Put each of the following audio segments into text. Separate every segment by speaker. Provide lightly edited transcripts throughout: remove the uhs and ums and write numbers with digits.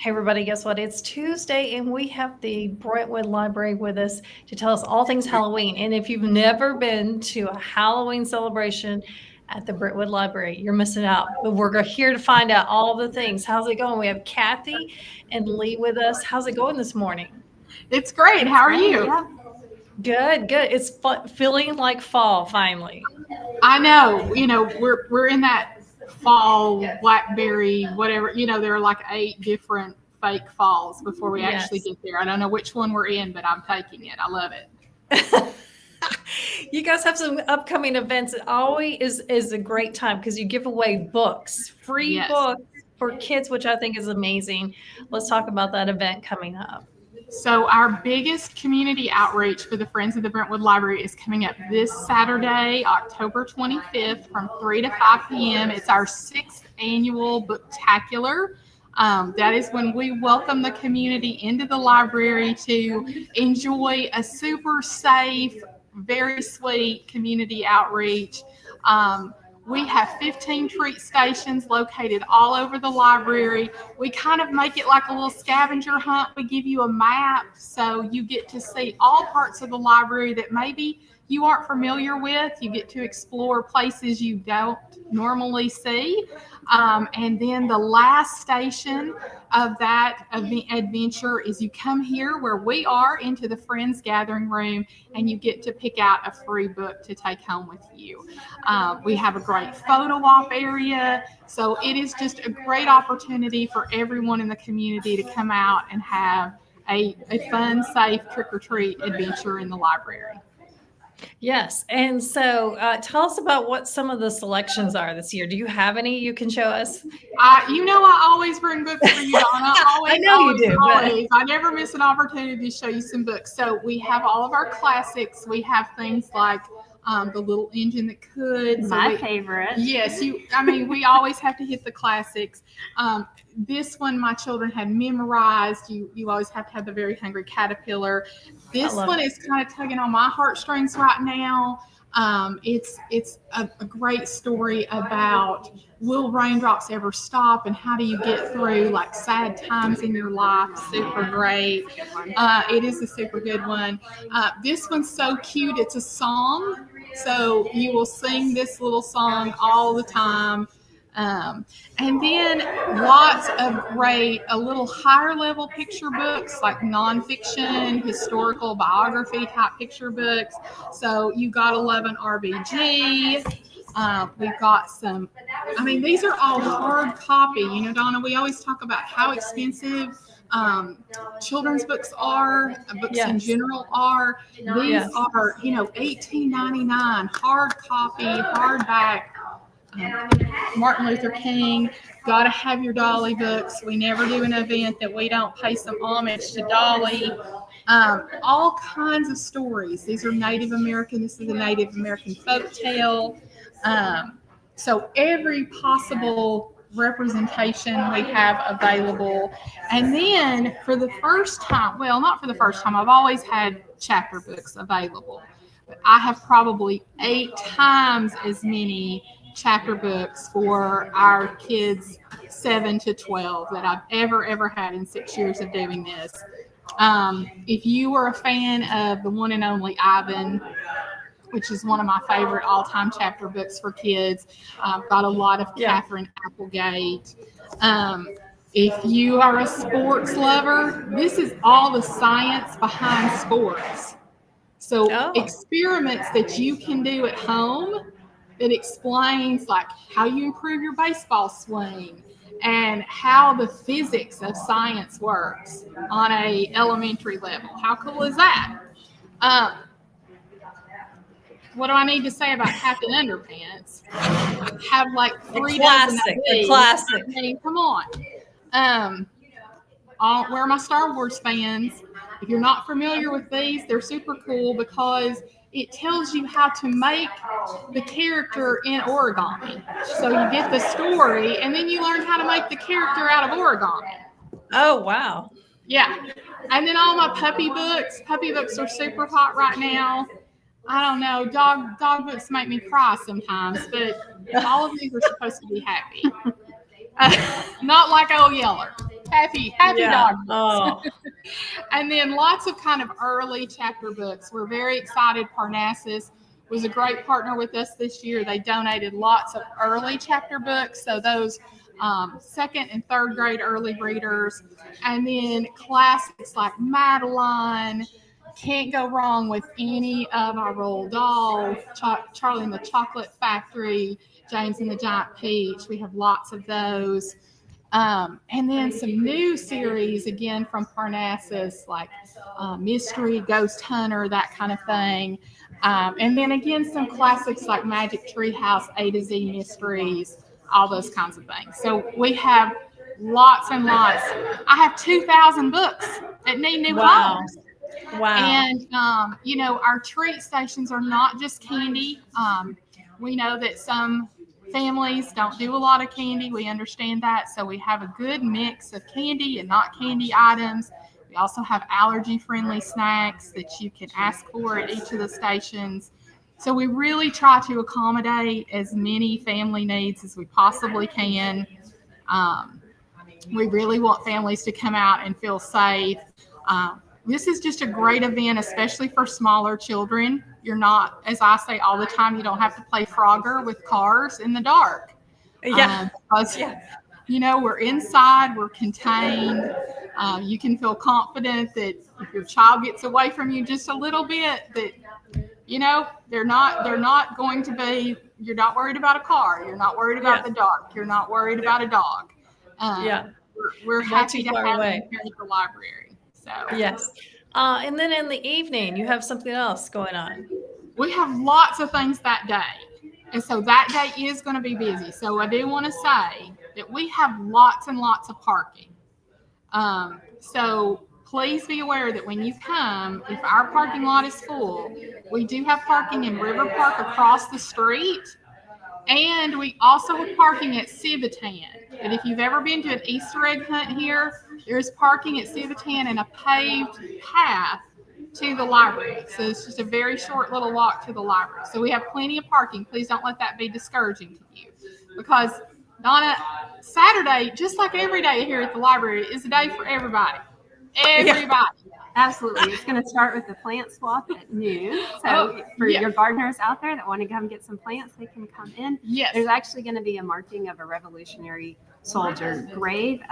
Speaker 1: Hey, everybody, guess what? It's Tuesday, and we have the Brentwood Library with us to tell us all things Halloween. And if you've never been to a Halloween celebration at the Brentwood Library, you're missing out. But we're here to find out all the things. How's it going? We have Kathy and Lee with us. How's it going this morning?
Speaker 2: It's great. How are you?
Speaker 1: Yeah. Good, good. It's feeling like fall finally.
Speaker 2: I know. We're in that fall blackberry whatever. There are like 8 different fake falls before we actually
Speaker 1: Yes.
Speaker 2: get there. I don't know which one we're in, but I'm taking it. I love it.
Speaker 1: You guys have some upcoming events. It always is a great time because you give away books, free
Speaker 2: Yes.
Speaker 1: books for kids, which I think is amazing. Let's talk about that event coming up.
Speaker 2: So our biggest community outreach for the Friends of the Brentwood Library is coming up this Saturday, October 25th from 3 to 5 p.m. It's our 6th annual Booktacular. That is when we welcome the community into the library to enjoy a super safe, very sweet community outreach. We have 15 treat stations located all over the library. We kind of make it like a little scavenger hunt. We give you a map so you get to see all parts of the library that maybe you aren't familiar with. You get to explore places you don't normally see. And then the last station of that adventure is you come here where we are into the Friends Gathering Room, and you get to pick out a free book to take home with you. We have a great photo op area. So it is just a great opportunity for everyone in the community to come out and have a fun, safe trick-or-treat adventure in the library.
Speaker 1: Yes. And so tell us about what some of the selections are this year. Do you have any you can show us?
Speaker 2: I always bring books for you, Donna. Always,
Speaker 1: I know
Speaker 2: always,
Speaker 1: you do.
Speaker 2: always. I never miss an opportunity to show you some books. So we have all of our classics. We have things like The Little Engine That Could.
Speaker 3: My favorite.
Speaker 2: Yes, we always have to hit the classics. This one my children had memorized. You always have to have The Very Hungry Caterpillar. This one is kind of tugging on my heartstrings right now. It's a great story about will raindrops ever stop and how do you get through like sad times in your life. Super great. It is a super good one. This one's so cute. It's a song. So you will sing this little song all the time. And then lots of great, a little higher level picture books like nonfiction, historical biography type picture books. So you got 11 RBG. We've got some, these are all hard copy. Donna, we always talk about how expensive children's books are, books in general are. These are, $18.99, hard copy, hardback. Martin Luther King, gotta have your Dolly books. We never do an event that we don't pay some homage to Dolly. All kinds of stories. These are Native American. This is a Native American folk tale. So every possible representation we have available. And then for the first time, well, not for the first time, I've always had chapter books available. But I have probably 8 times as many chapter books for our kids 7 to 12 that I've ever had in 6 years of doing this. If you are a fan of the one and only Ivan, which is one of my favorite all-time chapter books for kids, I've got a lot of Catherine Applegate. If you are a sports lover, this is all the science behind sports. So experiments that you can do at home that explains like how you improve your baseball swing and how the physics of science works on a elementary level. How cool is that? What do I need to say about Captain Underpants? Have like 3 dozen of these.
Speaker 1: Classic.
Speaker 2: Come on. Where are my Star Wars fans? If you're not familiar with these, they're super cool because it tells you how to make the character in origami. So you get the story, and then you learn how to make the character out of origami.
Speaker 1: Oh, wow.
Speaker 2: Yeah. And then all my puppy books. Puppy books are super hot right now. I don't know. Dog books make me cry sometimes, but all of these are supposed to be happy. Not like Old Yeller. Happy
Speaker 1: Yeah.
Speaker 2: dog books.
Speaker 1: Oh,
Speaker 2: And then lots of kind of early chapter books. We're very excited. Parnassus was a great partner with us this year. They donated lots of early chapter books. So those second and third grade early readers. And then classics like Madeline. Can't go wrong with any of our Roald Dahl, Charlie and the Chocolate Factory, James and the Giant Peach. We have lots of those. And then some new series, again, from Parnassus, like Mystery, Ghost Hunter, that kind of thing. And then, again, some classics like Magic Treehouse, A to Z Mysteries, all those kinds of things. So we have lots and lots. I have 2,000 books that need new
Speaker 1: wow.
Speaker 2: homes.
Speaker 1: Wow.
Speaker 2: And, our treat stations are not just candy. We know that some families don't do a lot of candy. We understand that. So we have a good mix of candy and not candy items. We also have allergy-friendly snacks that you can ask for at each of the stations. So we really try to accommodate as many family needs as we possibly can. We really want families to come out and feel safe. This is just a great event, especially for smaller children. You're not, as I say all the time, you don't have to play Frogger with cars in the dark.
Speaker 1: Yeah.
Speaker 2: Because, we're inside, we're contained. You can feel confident that if your child gets away from you just a little bit, that, they're not going to be, you're not worried about a car. You're not worried about the dark. You're not worried about a dog. We're happy to have them here at the library. So
Speaker 1: yes. And then in the evening, you have something else going on.
Speaker 2: We have lots of things that day. And so that day is going to be busy. So I do want to say that we have lots and lots of parking. So please be aware that when you come, if our parking lot is full, we do have parking in River Park across the street. And we also have parking at Civitan. And if you've ever been to an Easter egg hunt here, there's parking at Civitan and a paved path to the library. So it's just a very short little walk to the library. So we have plenty of parking. Please don't let that be discouraging to you. Because, Donna, Saturday, just like every day here at the library, is a day for everybody. Everybody.
Speaker 3: Yeah. Absolutely. It's going to start with the plant swap at noon. So for your gardeners out there that want to come get some plants, they can come in.
Speaker 2: Yes.
Speaker 3: There's actually going to be a marking of a Revolutionary soldier grave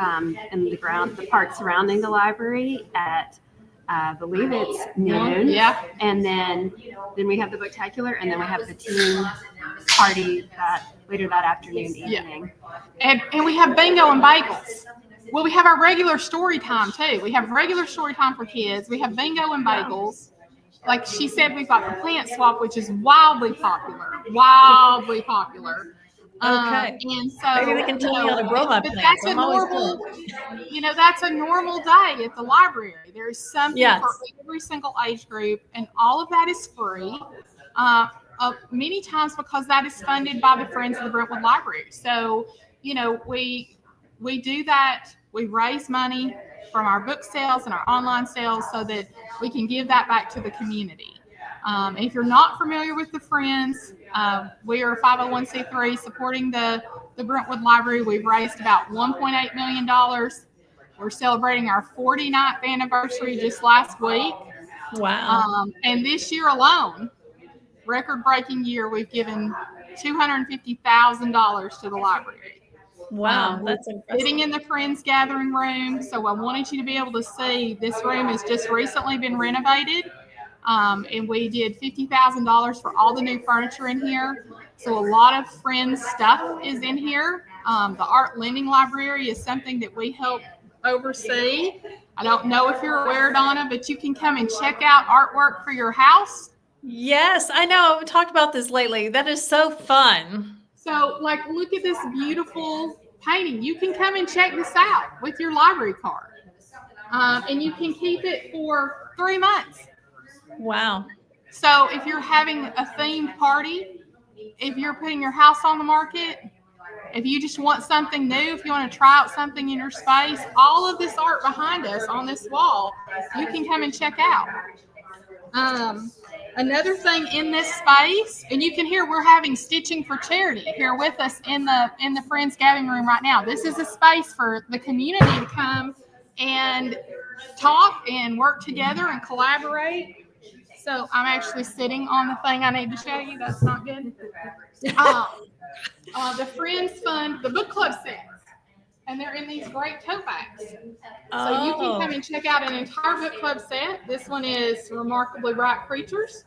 Speaker 3: in the ground, the park surrounding the library at I believe it's noon.
Speaker 2: Yeah.
Speaker 3: And then we have the booktacular, and then we have the teen party later that afternoon evening.
Speaker 2: Yeah. And we have bingo and bagels. Well, we have our regular story time too. We have regular story time for kids. We have bingo and bagels. Like she said, we've got the plant swap, which is wildly popular.
Speaker 1: Okay.
Speaker 2: And so
Speaker 1: maybe they can tell me how to grow my plants.
Speaker 2: That's a normal day at the library. There is something for every single age group, and all of that is free. Many times because that is funded by the Friends of the Brentwood Library. So, we do that. We raise money from our book sales and our online sales so that we can give that back to the community. And if you're not familiar with the Friends, we are a 501c3 supporting the Brentwood Library. We've raised about $1.8 million. We're celebrating our 49th anniversary just last week.
Speaker 1: Wow.
Speaker 2: And this year alone, record-breaking year, we've given $250,000 to the library.
Speaker 1: Wow, that's impressive.
Speaker 2: Sitting in the Friends Gathering Room. So I wanted you to be able to see this room has just recently been renovated. And we did $50,000 for all the new furniture in here. So a lot of Friends stuff is in here. The art lending library is something that we help oversee. I don't know if you're aware, Donna, but you can come and check out artwork for your house.
Speaker 1: Yes, I know. We've talked about this lately. That is so fun.
Speaker 2: So, look at this beautiful painting. You can come and check this out with your library card. And you can keep it for 3 months.
Speaker 1: Wow.
Speaker 2: So, if you're having a themed party, if you're putting your house on the market, if you just want something new, if you want to try out something in your space, all of this art behind us on this wall, you can come and check out. Another thing in this space, and you can hear we're having Stitching for Charity here with us in the Friends Gathering Room right now. This is a space for the community to come and talk and work together and collaborate. So I'm actually sitting on the thing I need to show you. That's not good. The Friends Fund, the book club sets, and they're in these great tote bags. So you can come and check out an entire book club set. This one is Remarkably Bright Creatures.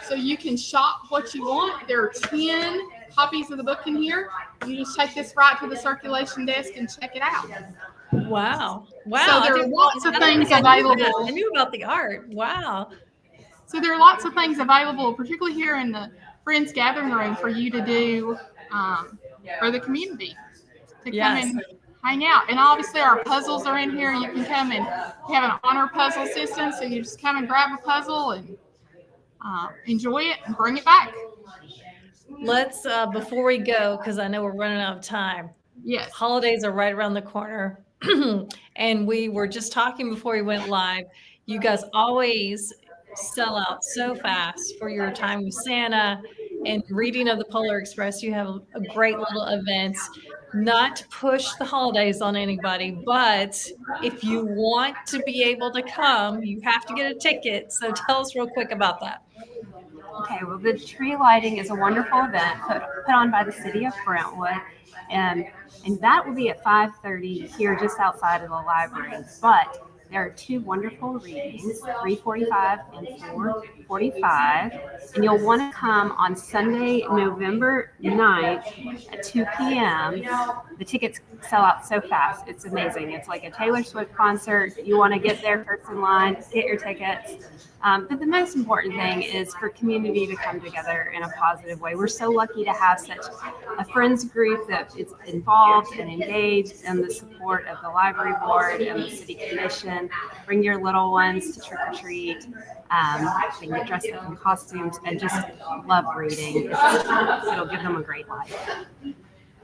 Speaker 2: So you can shop what you want. There are 10 copies of the book in here. You just take this right to the circulation desk and check it out.
Speaker 1: Wow. Wow.
Speaker 2: So there are lots of things available.
Speaker 1: I knew about the art. Wow.
Speaker 2: So there are lots of things available, particularly here in the Friends Gathering Room, for you to do for the community to come and hang out. And obviously our puzzles are in here. You can come and we have an honor puzzle system, so you just come and grab a puzzle and enjoy it and bring it back.
Speaker 1: Let's before we go, because I know we're running out of time.
Speaker 2: Yes.
Speaker 1: Holidays are right around the corner. And we were just talking before we went live. You guys always sell out so fast for your time with Santa and reading of the Polar Express. You have a great little events. Not to push the holidays on anybody, but if you want to be able to come, you have to get a ticket. So tell us real quick about that.
Speaker 3: Okay, well, the tree lighting is a wonderful event put on by the city of Brentwood, and that will be at 5:30 here just outside of the library. But there are two wonderful readings, 3:45 and 4:45, and you'll want to come on Sunday, November 9th at 2 p.m. The tickets sell out so fast. It's amazing. It's like a Taylor Swift concert. You want to get there first in line, get your tickets. But the most important thing is for community to come together in a positive way. We're so lucky to have such a friends group that is involved and engaged in the support of the library board and the city commission. Bring your little ones to trick or treat. They can get dressed up in costumes and just love reading. It'll give them a great life.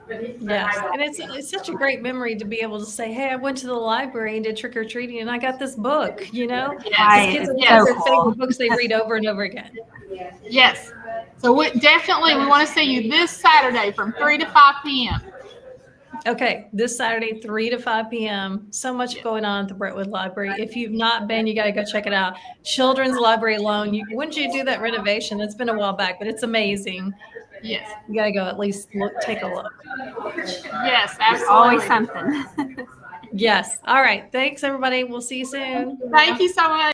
Speaker 1: Yes, and it's such a great memory to be able to say, "Hey, I went to the library and did trick or treating, and I got this book." You know,
Speaker 3: Yes,
Speaker 1: kids
Speaker 3: it's
Speaker 1: have
Speaker 3: so
Speaker 1: their
Speaker 3: cool.
Speaker 1: favorite books they read over and over again.
Speaker 2: Yes. So we want to see you this Saturday from 3 to 5 p.m.
Speaker 1: Okay, this Saturday, 3 to 5 p.m. So much going on at the Brentwood Library. If you've not been, you got to go check it out. Children's Library alone. When did you do that renovation? That's been a while back, but it's amazing.
Speaker 2: Yes.
Speaker 1: You got to go at least take a look.
Speaker 2: Yes, absolutely.
Speaker 3: Always something.
Speaker 1: Yes. All right. Thanks, everybody. We'll see you soon.
Speaker 2: Thank you so much.